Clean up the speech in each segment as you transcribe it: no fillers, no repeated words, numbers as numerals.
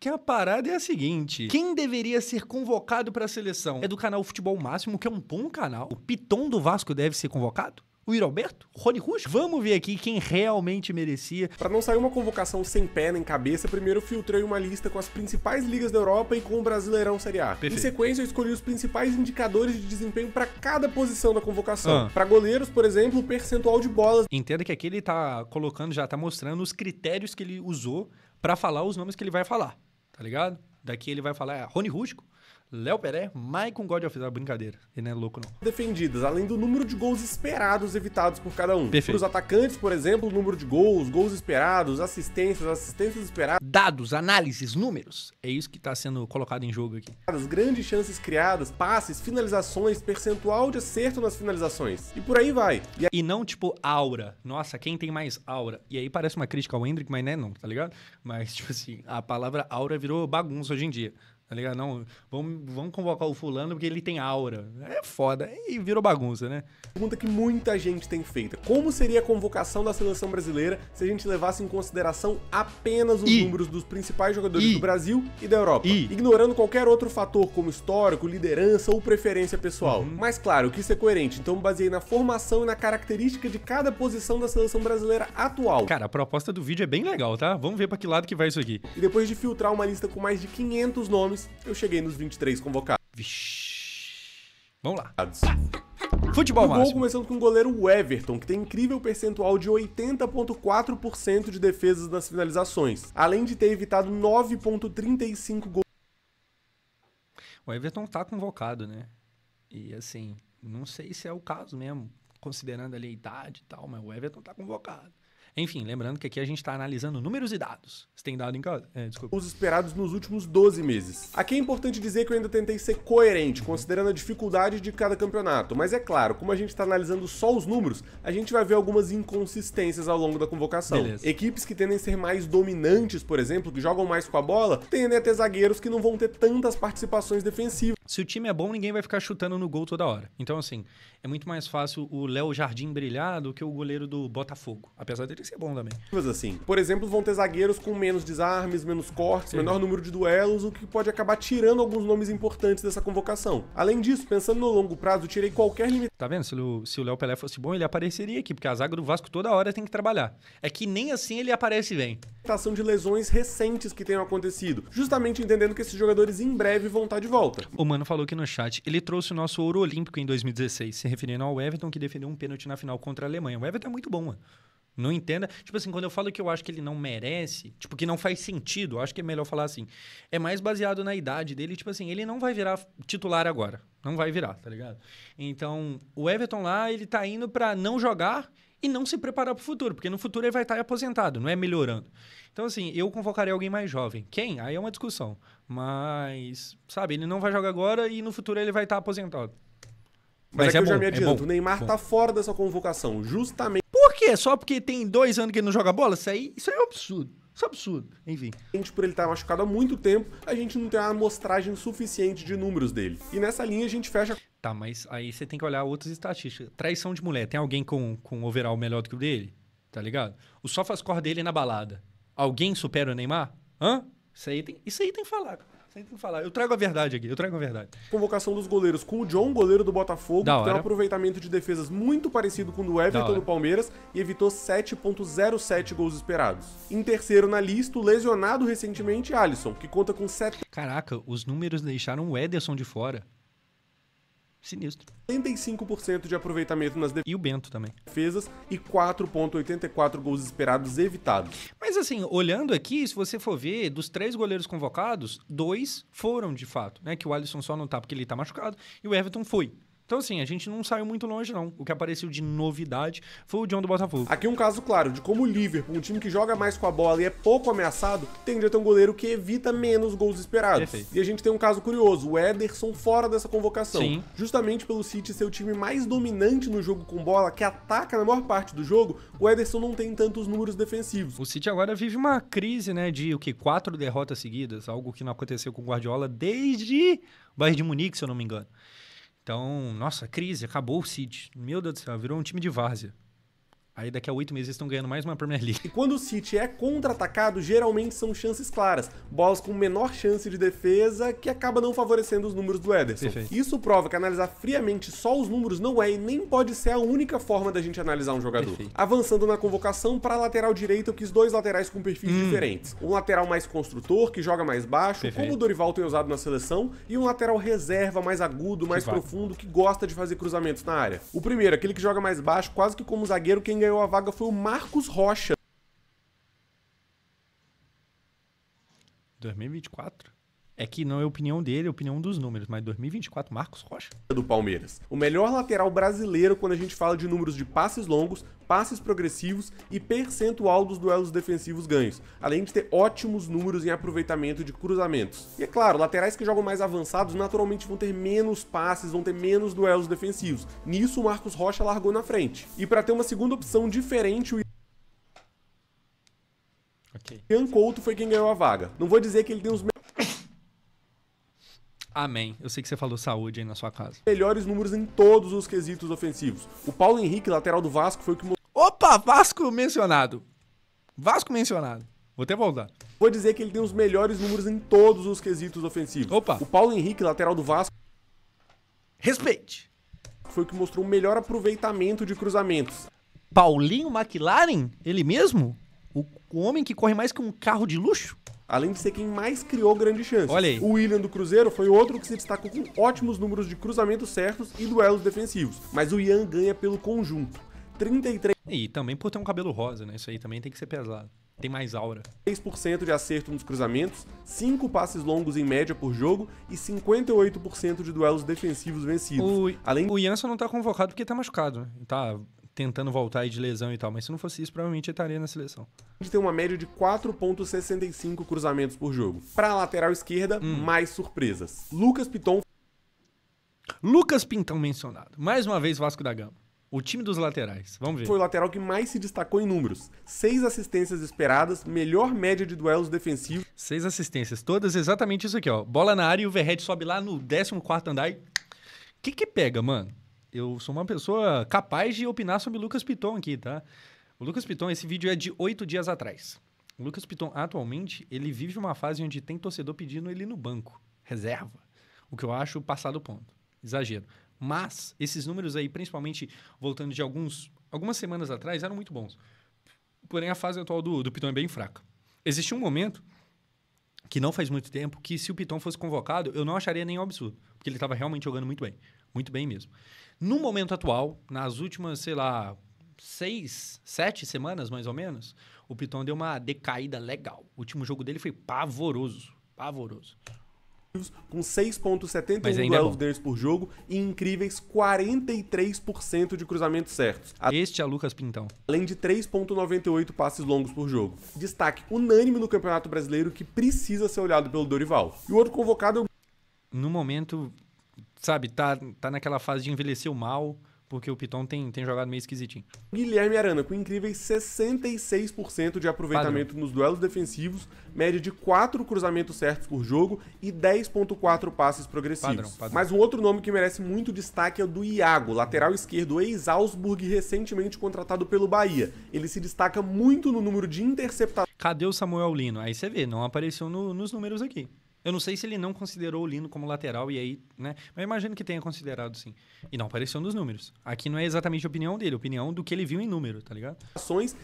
que a parada é a seguinte. Quem deveria ser convocado para a seleção? É do canal Futebol Máximo, que é um bom canal. O Piton do Vasco deve ser convocado? O Yuri Alberto? O Rony Rusch? Vamos ver aqui quem realmente merecia. Para não sair uma convocação sem pé nem cabeça, primeiro eu filtrei uma lista com as principais ligas da Europa e com o Brasileirão Série A. Perfeito. Em sequência, eu escolhi os principais indicadores de desempenho para cada posição da convocação. Para goleiros, por exemplo, o percentual de bolas. Entenda que aqui ele tá colocando, já tá mostrando os critérios que ele usou para falar os nomes que ele vai falar, tá ligado? Daqui ele vai falar Rony Rusco, Léo Pelé, Maicon God of... Brincadeira, ele não é louco não. Defendidas, além do número de gols esperados evitados por cada um. Perfeito. Para os atacantes, por exemplo, o número de gols, gols esperados, assistências esperadas. Dados, análises, números. É isso que tá sendo colocado em jogo aqui. As grandes chances criadas, passes, finalizações, percentual de acerto nas finalizações. E por aí vai. E não tipo aura. Nossa, quem tem mais aura? E aí parece uma crítica ao Hendrick, mas não, tá ligado? Mas tipo assim, a palavra aura virou bagunça hoje em dia. Tá ligado? Não, vamos convocar o fulano porque ele tem aura. É foda. E virou bagunça, né? Pergunta que muita gente tem feito. Como seria a convocação da seleção brasileira se a gente levasse em consideração apenas os números dos principais jogadores do Brasil e da Europa? Ignorando qualquer outro fator como histórico, liderança ou preferência pessoal. Mas claro, eu quis ser coerente, então me baseei na formação e na característica de cada posição da seleção brasileira atual. Cara, a proposta do vídeo é bem legal, tá? Vamos ver pra que lado que vai isso aqui. E depois de filtrar uma lista com mais de 500 nomes, eu cheguei nos 23 convocados. Vixe. Vamos lá. No Futebol gol, máximo. começando com o goleiro Everton, que tem incrível percentual de 80,4% de defesas nas finalizações, além de ter evitado 9,35 gols. O Everton tá convocado, né? E assim, não sei se é o caso mesmo, considerando ali a idade e tal, mas o Everton tá convocado. Enfim, lembrando que aqui a gente tá analisando números e dados. Você tem dado em casa? Desculpa. Os esperados nos últimos 12 meses. Aqui é importante dizer que eu ainda tentei ser coerente, considerando a dificuldade de cada campeonato, mas é claro, como a gente tá analisando só os números, a gente vai ver algumas inconsistências ao longo da convocação. Beleza. Equipes que tendem a ser mais dominantes, por exemplo, que jogam mais com a bola, tendem a ter zagueiros que não vão ter tantas participações defensivas. Se o time é bom, ninguém vai ficar chutando no gol toda hora. Então, assim, é muito mais fácil o Léo Jardim brilhar do que o goleiro do Botafogo. Apesar dele ser bom também. Assim, por exemplo, vão ter zagueiros com menos desarmes, menos cortes, menor número de duelos, o que pode acabar tirando alguns nomes importantes dessa convocação. Além disso, pensando no longo prazo, tirei qualquer limitação. Tá vendo? Se o Léo Pelé fosse bom, ele apareceria aqui, porque a zaga do Vasco toda hora tem que trabalhar. É que nem assim ele aparece bem. De lesões recentes que tenham acontecido, justamente entendendo que esses jogadores em breve vão estar de volta. O mano falou aqui no chat, ele trouxe o nosso ouro olímpico em 2016, se referindo ao Everton, que defendeu um pênalti na final contra a Alemanha. O Everton é muito bom, mano. Não entenda. Tipo assim, quando eu falo que eu acho que ele não merece, tipo, que não faz sentido, eu acho que é melhor falar assim. É mais baseado na idade dele, tipo assim, ele não vai virar titular agora. Não vai virar, tá ligado? Então, o Everton lá, ele tá indo pra não jogar e não se preparar pro futuro, porque no futuro ele vai estar aposentado, não é melhorando. Então, assim, eu convocaria alguém mais jovem. Quem? Aí é uma discussão. Mas, sabe, ele não vai jogar agora e no futuro ele vai estar aposentado. Mas é que eu já me é adianto, bom, o Neymar tá fora dessa convocação, justamente Por quê? Só porque tem 2 anos que ele não joga bola? Isso é um absurdo. Isso é um absurdo. Enfim. por ele estar machucado há muito tempo, a gente não tem uma amostragem suficiente de números dele. E nessa linha a gente fecha... Tá, mas aí você tem que olhar outras estatísticas. Traição de mulher. Tem alguém com overall melhor do que o dele? Tá ligado? O SofaScore dele na balada. Alguém supera o Neymar? Hã? Isso aí tem que falar. Isso aí tem que falar. Eu trago a verdade aqui. Convocação dos goleiros com o John, goleiro do Botafogo, que Da tem um hora. aproveitamento de defesas muito parecido com o do Everton no Palmeiras e evitou 7,07 gols esperados. Em terceiro na lista, o lesionado recentemente Alisson, que conta com Caraca, os números deixaram o Ederson de fora. Sinistro. 75% de aproveitamento nas E o Bento também. defesas e 4,84 gols esperados evitados. Mas assim, olhando aqui, se você for ver, dos 3 goleiros convocados, 2 foram de fato, né? Que o Alisson só não tá porque ele tá machucado e o Everton foi. Então assim, a gente não saiu muito longe não. O que apareceu de novidade foi o John do Botafogo. Aqui um caso claro de como o Liverpool, um time que joga mais com a bola e é pouco ameaçado, tende a ter um goleiro que evita menos gols esperados. Perfeito. E a gente tem um caso curioso, o Ederson fora dessa convocação. Sim. Justamente pelo City ser o time mais dominante no jogo com bola, que ataca na maior parte do jogo, o Ederson não tem tantos números defensivos. O City agora vive uma crise, né, de o quê? 4 derrotas seguidas, algo que não aconteceu com o Guardiola desde o Bayern de Munique, se eu não me engano. Então, nossa, crise, acabou o City. Meu Deus do céu, virou um time de várzea. Aí daqui a 8 meses eles estão ganhando mais uma Premier League. E quando o City é contra-atacado, geralmente são chances claras. Bolas com menor chance de defesa, que acaba não favorecendo os números do Ederson. Perfeito. Isso prova que analisar friamente só os números não é e nem pode ser a única forma da gente analisar um jogador. Perfeito. Avançando na convocação, para a lateral direita eu quis dois laterais com perfis diferentes. Um lateral mais construtor, que joga mais baixo, Perfeito. como o Dorival tem usado na seleção, e um lateral reserva, mais agudo, mais profundo, que gosta de fazer cruzamentos na área. O primeiro, aquele que joga mais baixo, quase que como zagueiro, quem ganhou a vaga foi o Marcos Rocha. 2024? É que não é opinião dele, é opinião dos números, mas 2024, Marcos Rocha. Do Palmeiras. O melhor lateral brasileiro quando a gente fala de números de passes longos, passes progressivos e percentual dos duelos defensivos ganhos, além de ter ótimos números em aproveitamento de cruzamentos. E é claro, laterais que jogam mais avançados naturalmente vão ter menos passes, vão ter menos duelos defensivos. Nisso o Marcos Rocha largou na frente. E para ter uma segunda opção diferente, o Ian Couto foi quem ganhou a vaga. Não vou dizer que ele tem os Amém. Eu sei que você falou saúde aí na sua casa. melhores números em todos os quesitos ofensivos. O Paulo Henrique, lateral do Vasco, foi o que... Opa, Vasco mencionado. Vasco mencionado. Vou até voltar. Vou dizer que ele tem os melhores números em todos os quesitos ofensivos. Opa. O Paulo Henrique, lateral do Vasco, Respeite. foi o que mostrou o melhor aproveitamento de cruzamentos. Paulinho McLaren? Ele mesmo? O homem que corre mais que um carro de luxo? Além de ser quem mais criou grandes chances. Olha aí. O William do Cruzeiro foi outro que se destacou com ótimos números de cruzamentos certos e duelos defensivos. Mas o Ian ganha pelo conjunto. 33% E também por ter um cabelo rosa, né? Isso aí também tem que ser pesado. Tem mais aura. de acerto nos cruzamentos, 5 passes longos em média por jogo e 58% de duelos defensivos vencidos. O Janson não tá convocado porque tá machucado, né? Tá tentando voltar aí de lesão e tal, mas se não fosse isso, provavelmente ele estaria na seleção. A gente tem uma média de 4,65 cruzamentos por jogo. Para a lateral esquerda, mais surpresas. Lucas Pintão mencionado. Mais uma vez Vasco da Gama. O time dos laterais. Vamos ver. Foi o lateral que mais se destacou em números. 6 assistências esperadas, melhor média de duelos defensivos. 6 assistências, todas exatamente isso aqui, ó. Bola na área e o Verratti sobe lá no 14º andar e... que pega, mano? Eu sou uma pessoa capaz de opinar sobre o Lucas Piton aqui, tá? O Lucas Piton, esse vídeo é de 8 dias atrás. O Lucas Piton, atualmente, ele vive uma fase onde tem torcedor pedindo ele no banco. Reserva. O que eu acho passado do ponto. Exagero. Mas esses números aí, principalmente voltando de algumas semanas atrás, eram muito bons. Porém, a fase atual do Piton é bem fraca. Existe um momento, que não faz muito tempo, que se o Piton fosse convocado, eu não acharia nenhum absurdo. Porque ele estava realmente jogando muito bem. Muito bem mesmo. No momento atual, nas últimas, 6, 7 semanas, mais ou menos, o Piton deu uma decaída legal. O último jogo dele foi pavoroso. Pavoroso. Com 6,71 duelos ganhos por jogo e incríveis 43% de cruzamentos certos. Este é Lucas Pintão. Além de 3,98 passes longos por jogo. Destaque unânime no Campeonato Brasileiro que precisa ser olhado pelo Dorival. E o outro convocado é o... No momento, sabe, tá naquela fase de envelheceu mal, porque o Piton tem jogado meio esquisitinho. Guilherme Arana, com incríveis 66% de aproveitamento nos duelos defensivos, média de 4 cruzamentos certos por jogo e 10,4 passes progressivos. Padrão. Mas um outro nome que merece muito destaque é o do Iago, lateral esquerdo ex-Augsburg, recentemente contratado pelo Bahia. Ele se destaca muito no número de interceptações. Cadê o Samuel Lino? Aí você vê, não apareceu nos números aqui. Eu não sei se ele não considerou o Lino como lateral e aí, né? Mas eu imagino que tenha considerado, sim. E não apareceu nos números. Aqui não é exatamente a opinião dele, a opinião do que ele viu em número, tá ligado?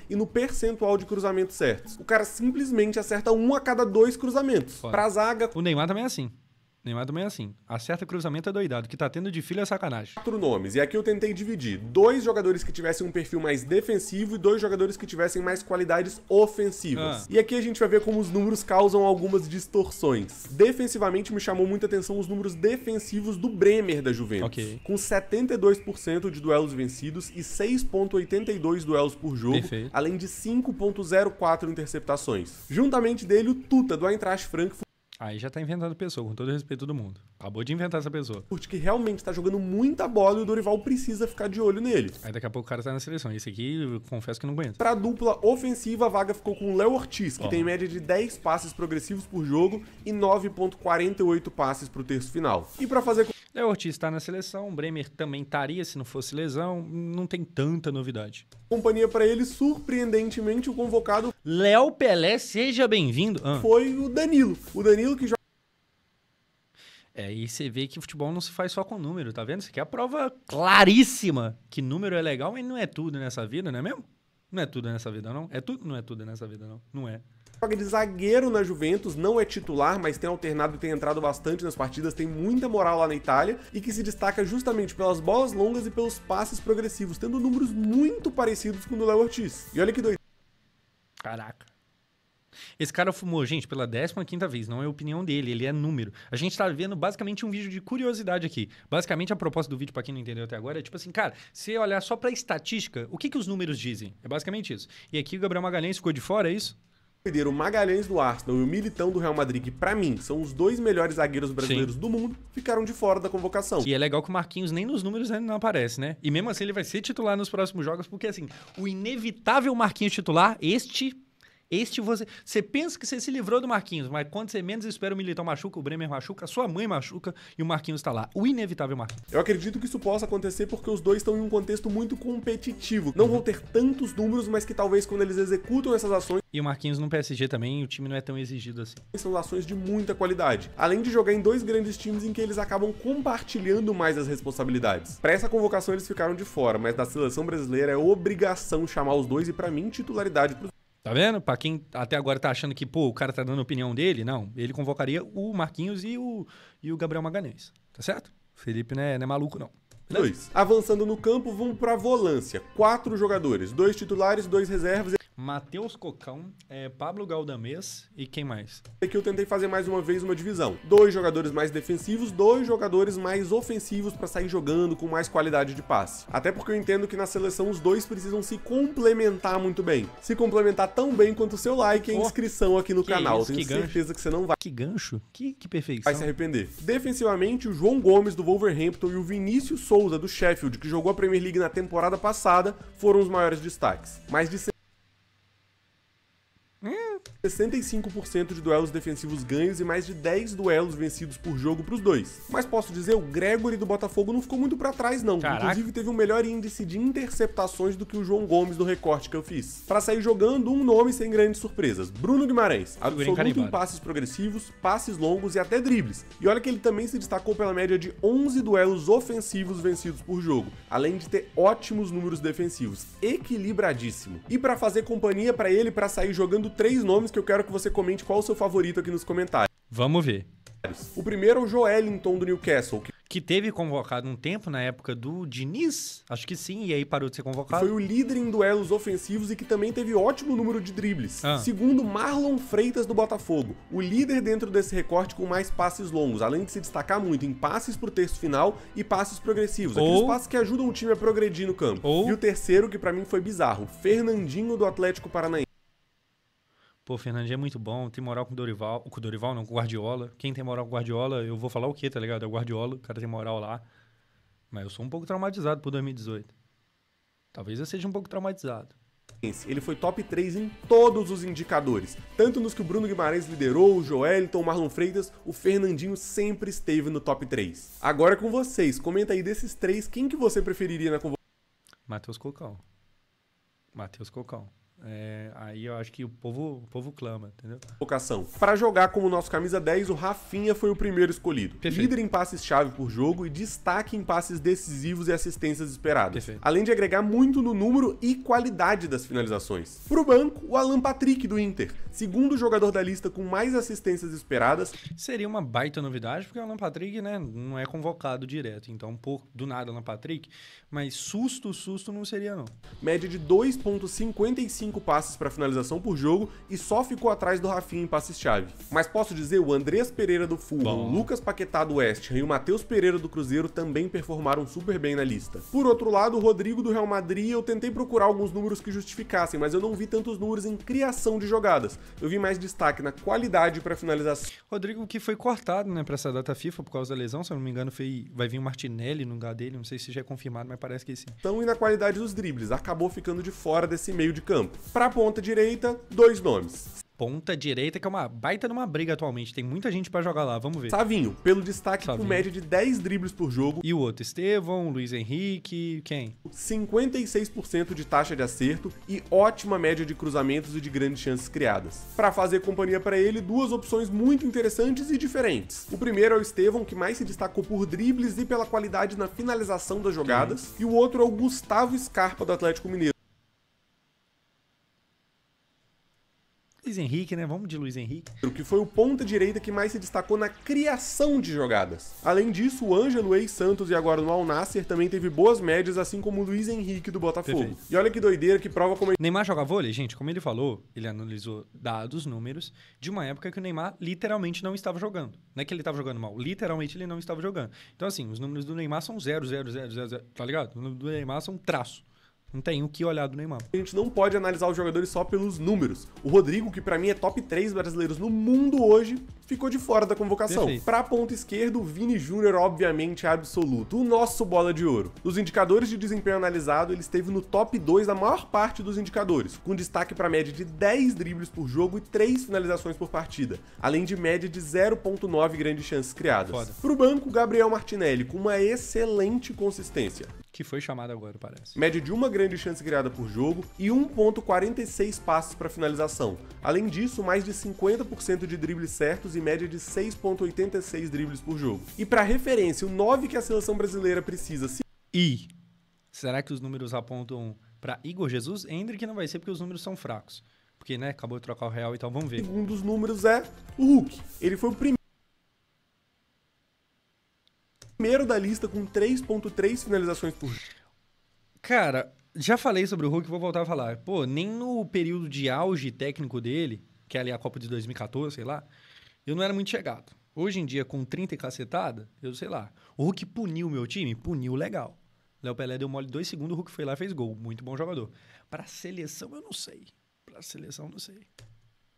E no percentual de cruzamentos certos. O cara simplesmente acerta 1 a cada 2 cruzamentos. Foda. Pra zaga... O Neymar também é assim. Acerta cruzamento é doidado. O que tá tendo de filho é sacanagem. 4 nomes. E aqui eu tentei dividir. 2 jogadores que tivessem um perfil mais defensivo e 2 jogadores que tivessem mais qualidades ofensivas. E aqui a gente vai ver como os números causam algumas distorções. Defensivamente me chamou muita atenção os números defensivos do Bremer da Juventus. Okay. Com 72% de duelos vencidos e 6,82 duelos por jogo. Perfeito. Além de 5,04 interceptações. Juntamente dele o Tuta do Eintracht Frankfurt. Aí já tá inventando pessoa, com todo o respeito do mundo. Acabou de inventar essa pessoa. Que realmente tá jogando muita bola e o Dorival precisa ficar de olho nele. Aí daqui a pouco o cara tá na seleção. Esse aqui, eu confesso que não conheço. Pra dupla ofensiva, a vaga ficou com o Léo Ortiz, que tem média de 10 passes progressivos por jogo e 9,48 passes pro terço final. E pra fazer... Léo Ortiz está na seleção, o Bremer também estaria se não fosse lesão, não tem tanta novidade. Companhia para ele, surpreendentemente, o convocado Léo Pelé, seja bem-vindo. Foi o Danilo. O Danilo que joga. E você vê que o futebol não se faz só com número, tá vendo? Isso aqui é a prova claríssima que número é legal, mas não é tudo nessa vida, não é mesmo? Não é tudo nessa vida, não? É tudo? Não é tudo nessa vida, não. Não é. Joga de zagueiro na Juventus, não é titular, mas tem alternado e tem entrado bastante nas partidas, tem muita moral lá na Itália e que se destaca justamente pelas bolas longas e pelos passes progressivos, tendo números muito parecidos com o do Léo Ortiz. E olha que doido. Caraca. Esse cara fumou, gente, pela 15ª vez, não é opinião dele, ele é número. A gente tá vendo basicamente um vídeo de curiosidade aqui. Basicamente a proposta do vídeo, pra quem não entendeu até agora, é tipo assim, cara, se olhar só pra estatística, o que os números dizem? É basicamente isso. E aqui o Gabriel Magalhães ficou de fora, é isso? O Magalhães do Arsenal e o Militão do Real Madrid, que pra mim são os dois melhores zagueiros brasileiros do mundo, ficaram de fora da convocação. E é legal que o Marquinhos nem nos números não aparece, né? E mesmo assim ele vai ser titular nos próximos jogos, porque assim, o inevitável Marquinhos titular, você pensa que você se livrou do Marquinhos, mas quando você menos espera o Militão machuca, o Bremer machuca, a sua mãe machuca e o Marquinhos tá lá. O inevitável Marquinhos. Eu acredito que isso possa acontecer porque os dois estão em um contexto muito competitivo. Não vão ter tantos números, mas que talvez quando eles executam essas ações... E o Marquinhos no PSG também, o time não é tão exigido assim. São ações de muita qualidade. Além de jogar em dois grandes times em que eles acabam compartilhando mais as responsabilidades. Para essa convocação eles ficaram de fora, mas da seleção brasileira é obrigação chamar os dois e pra mim titularidade pros... Tá vendo? Pra quem até agora tá achando que, o cara tá dando a opinião dele, não. Ele convocaria o Marquinhos e o Gabriel Magalhães. Tá certo? O Felipe não é maluco, não. Beleza? Avançando no campo, vamos pra volância. 4 jogadores, 2 titulares, 2 reservas. Matheus Cocão, Pablo Galdamés e quem mais? Aqui eu tentei fazer mais uma vez uma divisão. 2 jogadores mais defensivos, 2 jogadores mais ofensivos para sair jogando com mais qualidade de passe. Até porque eu entendo que na seleção os dois precisam se complementar muito bem. Se complementar tão bem quanto o seu like e a inscrição aqui no canal. Tenho certeza que você não vai... Que gancho? Que perfeição. Vai se arrepender. Defensivamente, o João Gomes do Wolverhampton e o Vinícius Souza do Sheffield, que jogou a Premier League na temporada passada, foram os maiores destaques. Mais de 65% de duelos defensivos ganhos e mais de 10 duelos vencidos por jogo pros dois. Mas posso dizer, o Gregory do Botafogo não ficou muito pra trás não. Caraca. Inclusive teve um melhor índice de interceptações do que o João Gomes do recorte que eu fiz. Pra sair jogando, um nome sem grandes surpresas. Bruno Guimarães, absoluto em passes progressivos, passes longos e até dribles. E olha que ele também se destacou pela média de 11 duelos ofensivos vencidos por jogo, além de ter ótimos números defensivos. Equilibradíssimo. E pra fazer companhia pra ele, pra sair jogando 3 nomes que eu quero que você comente qual o seu favorito aqui nos comentários. Vamos ver. O primeiro é o Joelinton do Newcastle, que teve convocado um tempo na época do Diniz, acho que sim, e aí parou de ser convocado. Foi o líder em duelos ofensivos e que também teve ótimo número de dribles. Segundo, Marlon Freitas do Botafogo, o líder dentro desse recorte com mais passes longos, além de se destacar muito em passes pro terço final e passes progressivos, aqueles passes que ajudam o time a progredir no campo. E o terceiro, que pra mim foi bizarro, Fernandinho do Atlético Paranaense. Pô, o Fernandinho é muito bom, tem moral com o Dorival. Com o Dorival não, com o Guardiola. Quem tem moral com o Guardiola, eu vou falar o quê, tá ligado? É o Guardiola, o cara tem moral lá. Mas eu sou um pouco traumatizado por 2018. Talvez eu seja um pouco traumatizado. Ele foi top 3 em todos os indicadores. Tanto nos que o Bruno Guimarães liderou, o Joelinton, o Marlon Freitas, o Fernandinho sempre esteve no top 3. Agora é com vocês, comenta aí desses 3, quem que você preferiria na convocação? Matheus Cocão. Matheus Cocão. Aí eu acho que o povo clama, entendeu? Para jogar como nosso camisa 10, o Rafinha foi o primeiro escolhido. Perfeito. Líder em passes-chave por jogo e destaque em passes decisivos e assistências esperadas. Perfeito. Além de agregar muito no número e qualidade das finalizações. Pro banco, o Alan Patrick do Inter, segundo jogador da lista com mais assistências esperadas. Seria uma baita novidade, porque o Alan Patrick, né, não é convocado direto. Então, do nada, Alan Patrick. Mas susto não seria, não. Média de 2,55 passes para finalização por jogo e só ficou atrás do Rafinha em passes-chave. Mas posso dizer, o Andrés Pereira do Fulham, o Lucas Paquetá do West Ham e o Matheus Pereira do Cruzeiro também performaram super bem na lista. Por outro lado, o Rodrigo do Real Madrid, eu tentei procurar alguns números que justificassem, mas eu não vi tantos números em criação de jogadas. Eu vi mais destaque na qualidade para finalização. Rodrigo que foi cortado, né, para essa data FIFA por causa da lesão, se eu não me engano, vai vir o Martinelli no lugar dele, não sei se já é confirmado, mas parece que sim. E na qualidade dos dribles, acabou ficando de fora desse meio de campo. Para a ponta direita, 2 nomes. ponta direita, que é uma baita numa briga atualmente. Tem muita gente pra jogar lá, vamos ver. Savinho, pelo destaque com média de 10 dribles por jogo. E o outro, Estevão, Luiz Henrique, quem? 56% de taxa de acerto e ótima média de cruzamentos e de grandes chances criadas. Para fazer companhia para ele, duas opções muito interessantes e diferentes. O primeiro é o Estevão, que mais se destacou por dribles e pela qualidade na finalização das jogadas. E o outro é o Gustavo Scarpa, do Atlético Mineiro. Luiz Henrique, né? Vamos de Luiz Henrique. Que foi o ponta-direita que mais se destacou na criação de jogadas. Além disso, o Ângelo, ex-Santos e agora no Al Nassr, também teve boas médias, assim como o Luiz Henrique do Botafogo. Perfeito. E olha que doideira que prova como... Neymar joga vôlei? Gente, como ele falou, ele analisou dados, números, de uma época que o Neymar literalmente não estava jogando. Não é que ele estava jogando mal, literalmente ele não estava jogando. Então assim, os números do Neymar são 0, 0, 0, 0, 0, tá ligado? Os números do Neymar são traço. Não tem o que olhar do Neymar. A gente não pode analisar os jogadores só pelos números. O Rodrigo, que pra mim é top 3 brasileiros no mundo hoje, ficou de fora da convocação. Perfeito. Pra ponta esquerda, o Vini Júnior, obviamente, é absoluto. O nosso bola de ouro. Nos indicadores de desempenho analisado, ele esteve no top 2 da maior parte dos indicadores, com destaque pra média de 10 dribles por jogo e 3 finalizações por partida, além de média de 0.9 grandes chances criadas. Foda. Pro banco, Gabriel Martinelli, com uma excelente consistência. Que foi chamado agora, parece. Média de uma grande chance criada por jogo e 1.46 passes para finalização. Além disso, mais de 50% de dribles certos e média de 6.86 dribles por jogo. E para referência, o 9 que a seleção brasileira precisa se... E será que os números apontam para Igor Jesus? Hendrick não vai ser porque os números são fracos. Porque, né, acabou de trocar o Real, então vamos ver. Um dos números é o Hulk. Ele foi o primeiro da lista com 3.3 finalizações por jogo. Cara, já falei sobre o Hulk, vou voltar a falar. Pô, nem no período de auge técnico dele, que é ali a Copa de 2014, sei lá, eu não era muito chegado. Hoje em dia, com 30 e cacetada, eu sei lá. O Hulk puniu o meu time? Puniu legal. Léo Pelé deu mole 2 segundos, o Hulk foi lá e fez gol. Muito bom jogador. Pra seleção, eu não sei. Pra seleção, não sei.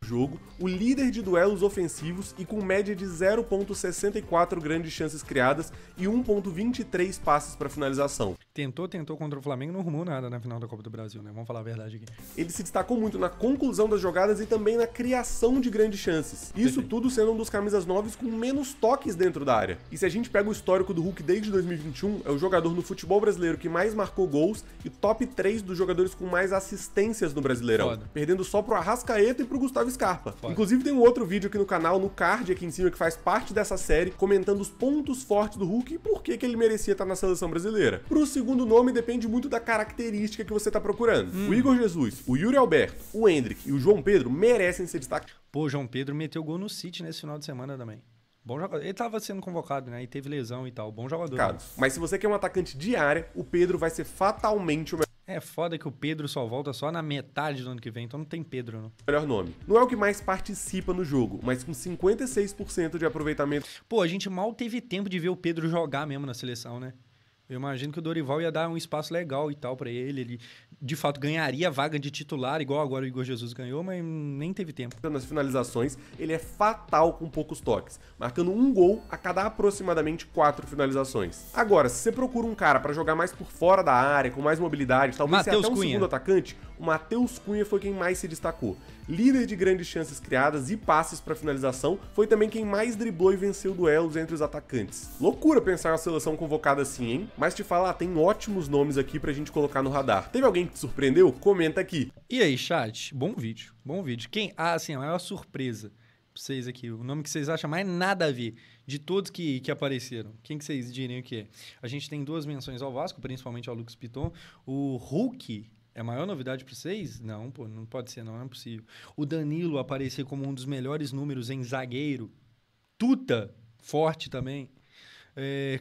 Jogo, o líder de duelos ofensivos e com média de 0.64 grandes chances criadas e 1.23 passes para finalização. Tentou contra o Flamengo, não arrumou nada na final da Copa do Brasil, né? Vamos falar a verdade aqui. Ele se destacou muito na conclusão das jogadas e também na criação de grandes chances. Isso Perfeito. Tudo sendo um dos camisas 9 com menos toques dentro da área. E se a gente pega o histórico do Hulk desde 2021, é o jogador no futebol brasileiro que mais marcou gols e top 3 dos jogadores com mais assistências no Brasileirão. Foda. Perdendo só pro Arrascaeta e pro Gustavo Scarpa. Foda. Inclusive tem um outro vídeo aqui no canal, no card aqui em cima, que faz parte dessa série, comentando os pontos fortes do Hulk e por que ele merecia estar na seleção brasileira. Pro segundo nome depende muito da característica que você tá procurando. O Igor Jesus, o Yuri Alberto, o Hendrick e o João Pedro merecem ser destacados. Pô, o João Pedro meteu gol no City nesse final de semana também. Bom jogador. Ele tava sendo convocado, né? E teve lesão e tal. Bom jogador. Né? Mas se você quer um atacante de área, o Pedro vai ser fatalmente o melhor. É foda que o Pedro só volta só na metade do ano que vem, então não tem Pedro, não. Melhor nome. Não é o que mais participa no jogo, mas com 56% de aproveitamento. Pô, a gente mal teve tempo de ver o Pedro jogar mesmo na seleção, né? Eu imagino que o Dorival ia dar um espaço legal e tal pra ele. Ele, de fato, ganharia a vaga de titular, igual agora o Igor Jesus ganhou, mas nem teve tempo. Nas finalizações, ele é fatal com poucos toques, marcando um gol a cada aproximadamente 4 finalizações. Agora, se você procura um cara pra jogar mais por fora da área, com mais mobilidade, talvez seja até um segundo atacante, o Matheus Cunha foi quem mais se destacou. Líder de grandes chances criadas e passes para finalização, foi também quem mais driblou e venceu duelos entre os atacantes. Loucura pensar uma seleção convocada assim, hein? Mas te falar, tem ótimos nomes aqui pra gente colocar no radar. Teve alguém que te surpreendeu? Comenta aqui. E aí, chat? Bom vídeo, bom vídeo. Quem? Ah, sim, a maior surpresa pra vocês aqui. O nome que vocês acham mais nada a ver de todos que apareceram. Quem que vocês diriam que é? A gente tem 2 menções ao Vasco, principalmente ao Lucas Piton. O Hulk... é a maior novidade para vocês? Não, pô, não pode ser, não é possível. O Danilo aparecer como um dos melhores números em zagueiro. Tuta, forte também.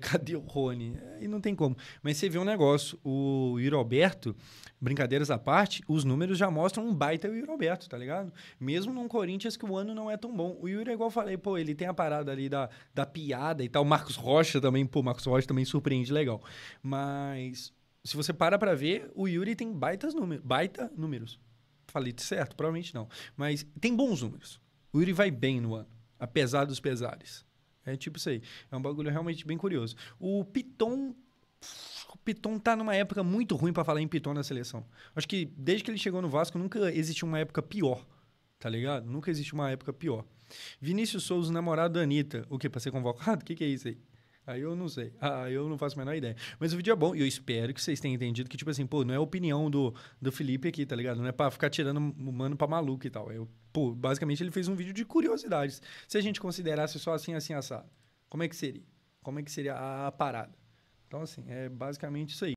Cadê o Rony? Aí não tem como. Mas você vê um negócio, o Yuri Alberto, brincadeiras à parte, os números já mostram um baita Yuri Alberto, tá ligado? Mesmo num Corinthians que o ano não é tão bom. O Yuri, igual eu falei, pô, ele tem a parada ali da piada e tal. O Marcos Rocha também, pô, Marcos Rocha também surpreende legal. Mas... se você para pra ver, o Yuri tem baita números. Falei certo? Provavelmente não. Mas tem bons números. O Yuri vai bem no ano, apesar dos pesares. É tipo isso aí. É um bagulho realmente bem curioso. O Piton tá numa época muito ruim pra falar em Piton na seleção. Acho que desde que ele chegou no Vasco, nunca existiu uma época pior tá ligado? Nunca existe uma época pior. Vinícius Souza, namorado da Anitta. O quê? Pra ser convocado? O que é isso aí? Aí eu não sei. Eu não faço a menor ideia. Mas o vídeo é bom e eu espero que vocês tenham entendido que, tipo assim, pô, não é a opinião do Felipe aqui, tá ligado? Não é pra ficar tirando o mano pra maluco e tal. Pô, basicamente ele fez um vídeo de curiosidades. Se a gente considerasse só assim, assim, assado, como é que seria? Como é que seria a parada? Então, assim, é basicamente isso aí.